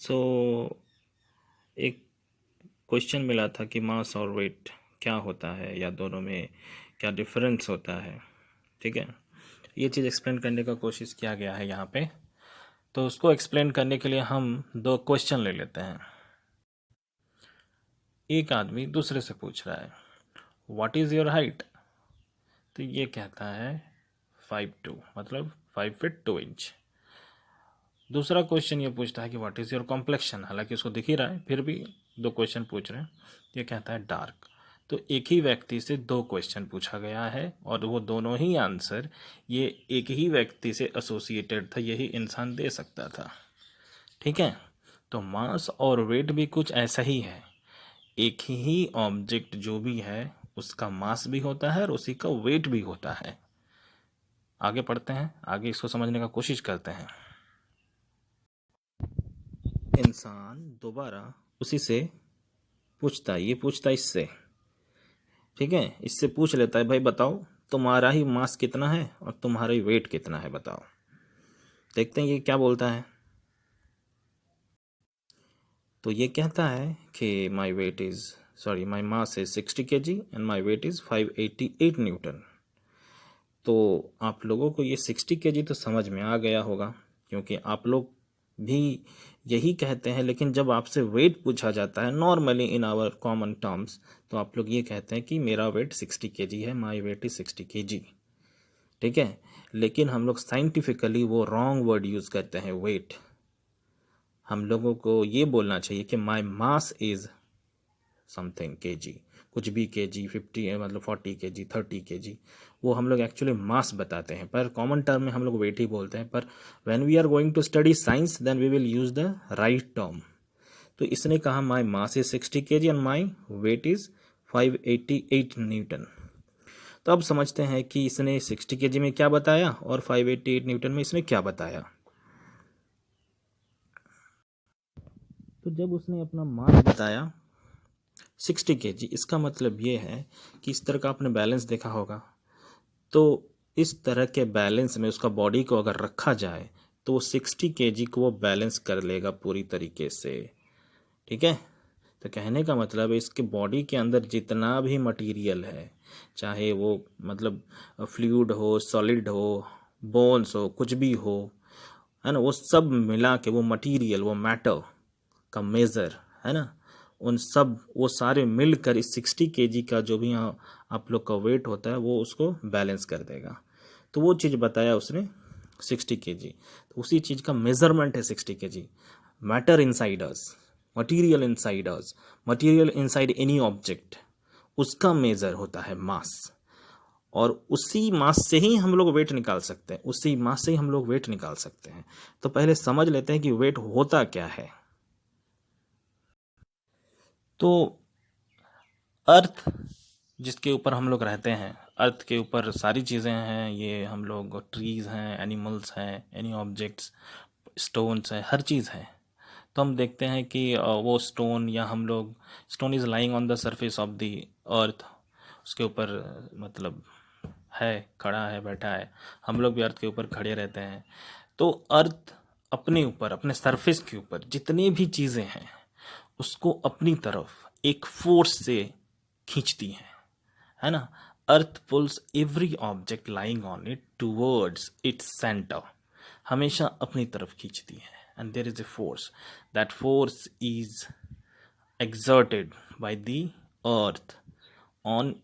सो एक क्वेश्चन मिला था कि मास और वेट क्या होता है या दोनों में क्या डिफरेंस होता है। ठीक है, ये चीज़ एक्सप्लेन करने का कोशिश किया गया है यहाँ पे। तो उसको एक्सप्लेन करने के लिए हम दो क्वेश्चन ले लेते हैं। एक आदमी दूसरे से पूछ रहा है व्हाट इज़ योर हाइट, तो ये कहता है 5'2", मतलब 5 फीट 2 इंच। दूसरा क्वेश्चन ये पूछता है कि व्हाट इज़ योर कॉम्प्लेक्शन, हालांकि उसको दिख ही रहा है फिर भी दो क्वेश्चन पूछ रहे हैं। ये कहता है डार्क। तो एक ही व्यक्ति से दो क्वेश्चन पूछा गया है और वो दोनों ही आंसर ये एक ही व्यक्ति से एसोसिएटेड था, यही इंसान दे सकता था। ठीक है, तो मास और वेट भी कुछ ऐसा ही है। एक ही ऑब्जेक्ट जो भी है उसका मास भी होता है और उसी का वेट भी होता है। आगे पढ़ते हैं, आगे इसको समझने का कोशिश करते हैं। इंसान दोबारा उसी से पूछता है, ये पूछता है इससे। ठीक है, इससे पूछ लेता है भाई बताओ तुम्हारा ही मास कितना है और तुम्हारा ही वेट कितना है, बताओ। देखते हैं ये क्या बोलता है। तो ये कहता है कि my mass is 60 kg and my weight is 588 newton. तो आप लोगों को ये 60 kg तो समझ में आ गया होगा, क्योंकि आप लोग भी यही कहते हैं। लेकिन जब आपसे वेट पूछा जाता है normally in our common terms, तो आप लोग ये कहते हैं कि मेरा वेट 60 kg है, माई वेट इज 60 kg। ठीक है, लेकिन हम लोग साइंटिफिकली वो रॉन्ग वर्ड यूज़ करते हैं वेट। हम लोगों को ये बोलना चाहिए कि my mass is something kg, कुछ भी kg 50 मतलब 40 kg 30 kg, वो हम लोग एक्चुअली मास बताते हैं। पर कॉमन टर्म में हम लोग वेट ही बोलते हैं। पर when we are going to study science then we will use the right term. तो इसने कहा my mass is 60 kg and my weight is 588 newton. तो अब समझते हैं कि इसने 60 kg में क्या बताया और 588 न्यूटन में इसने क्या बताया। तो जब उसने अपना मास बताया 60 kg, इसका मतलब ये है कि इस तरह का आपने बैलेंस देखा होगा। तो इस तरह के बैलेंस में उसका बॉडी को अगर रखा जाए तो वो 60 kg को वो बैलेंस कर लेगा पूरी तरीके से। ठीक है, तो कहने का मतलब है इसके बॉडी के अंदर जितना भी मटेरियल है, चाहे वो मतलब फ्लूइड हो, सॉलिड हो, बोन्स हो, कुछ भी हो, है ना, वो सब मिला के वो मटेरियल, वो मैटर का मेज़र है ना, उन सब वो सारे मिलकर इस 60 kg का जो भी आप लोग का वेट होता है वो उसको बैलेंस कर देगा। तो वो चीज़ बताया उसने 60 kg। तो उसी चीज़ का मेज़रमेंट है 60 kg। Matter inside us, material inside us, material inside any object, उसका मेज़र होता है मास। और उसी मास से ही हम लोग वेट निकाल सकते हैं, उसी मास से ही हम लोग वेट निकाल सकते हैं। तो पहले समझ लेते हैं कि वेट होता क्या है। तो अर्थ जिसके ऊपर हम लोग रहते हैं, अर्थ के ऊपर सारी चीज़ें हैं, ये हम लोग ट्रीज़ हैं, एनिमल्स हैं, एनी ऑब्जेक्ट्स, स्टोन्स हैं, हर चीज़ है। तो हम देखते हैं कि वो स्टोन या हम लोग, stone is lying on the surface of the earth, उसके ऊपर मतलब है, खड़ा है, बैठा है। हम लोग भी अर्थ के ऊपर खड़े रहते हैं। तो अर्थ अपने ऊपर, अपने सरफेस के ऊपर जितनी भी चीज़ें हैं उसको अपनी तरफ एक फोर्स से खींचती है ना। Earth pulls every object lying on it towards its centre, हमेशा अपनी तरफ खींचती है। And there is a force, that force is exerted by the earth on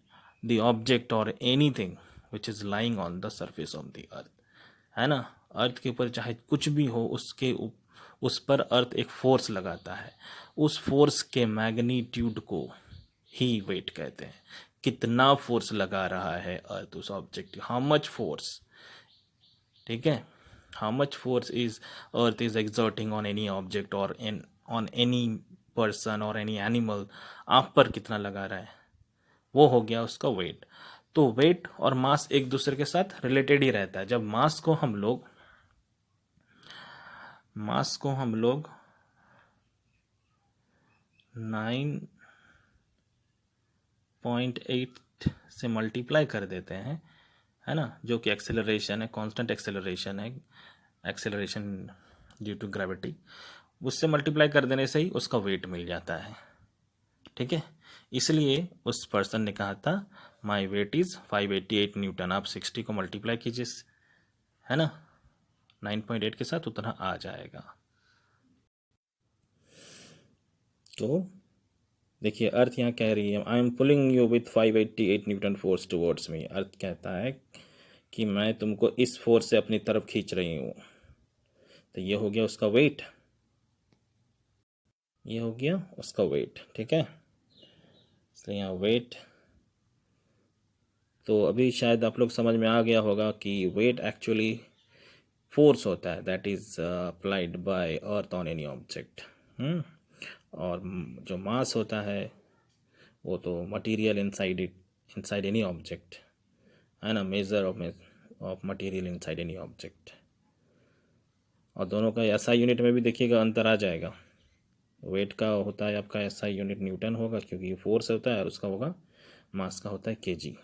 the object or anything which is lying on the surface of the earth, है ना। अर्थ के ऊपर चाहे कुछ भी हो उस पर अर्थ एक फोर्स लगाता है। उस फोर्स के मैग्नीट्यूड को ही वेट कहते हैं। कितना फोर्स लगा रहा है अर्थ उस ऑब्जेक्ट, हाउ मच फोर्स। ठीक है, how much force is earth is exerting on any object और ऑन एनी पर्सन और एनी एनिमल, आप पर कितना लगा रहा है, वो हो गया उसका वेट। तो वेट और मास एक दूसरे के साथ रिलेटेड ही रहता है। जब मास को हम लोग 9.8 से मल्टीप्लाई कर देते हैं, है ना, जो कि एक्सेलरेशन है, कांस्टेंट एक्सेलरेशन है, एक्सेलरेशन ड्यू टू ग्रेविटी, उससे मल्टीप्लाई कर देने से ही उसका वेट मिल जाता है। ठीक है, इसलिए उस पर्सन ने कहा था माई वेट इज़ 588 न्यूटन। आप 60 को मल्टीप्लाई कीजिए, है ना, 9.8 के साथ, उतना आ जाएगा। तो देखिए अर्थ यहाँ कह रही है I am pulling you with 588 newton force towards me. Earth कहता है कि मैं तुमको इस फोर्स से अपनी तरफ खींच रही हूँ। तो ये हो गया उसका वेट, ये हो गया उसका वेट। ठीक है, इसलिए यहाँ वेट, तो अभी शायद आप लोग समझ में आ गया होगा कि वेट एक्चुअली फोर्स होता है that is applied by earth on any object. और जो मास होता है वो तो material inside it, inside any object, है ना, measure of material inside any object. और दोनों का एसआई यूनिट में भी देखिएगा अंतर आ जाएगा। वेट का होता है आपका एसआई यूनिट न्यूटन होगा क्योंकि ये फोर्स होता है, और उसका होगा मास का होता है केजी।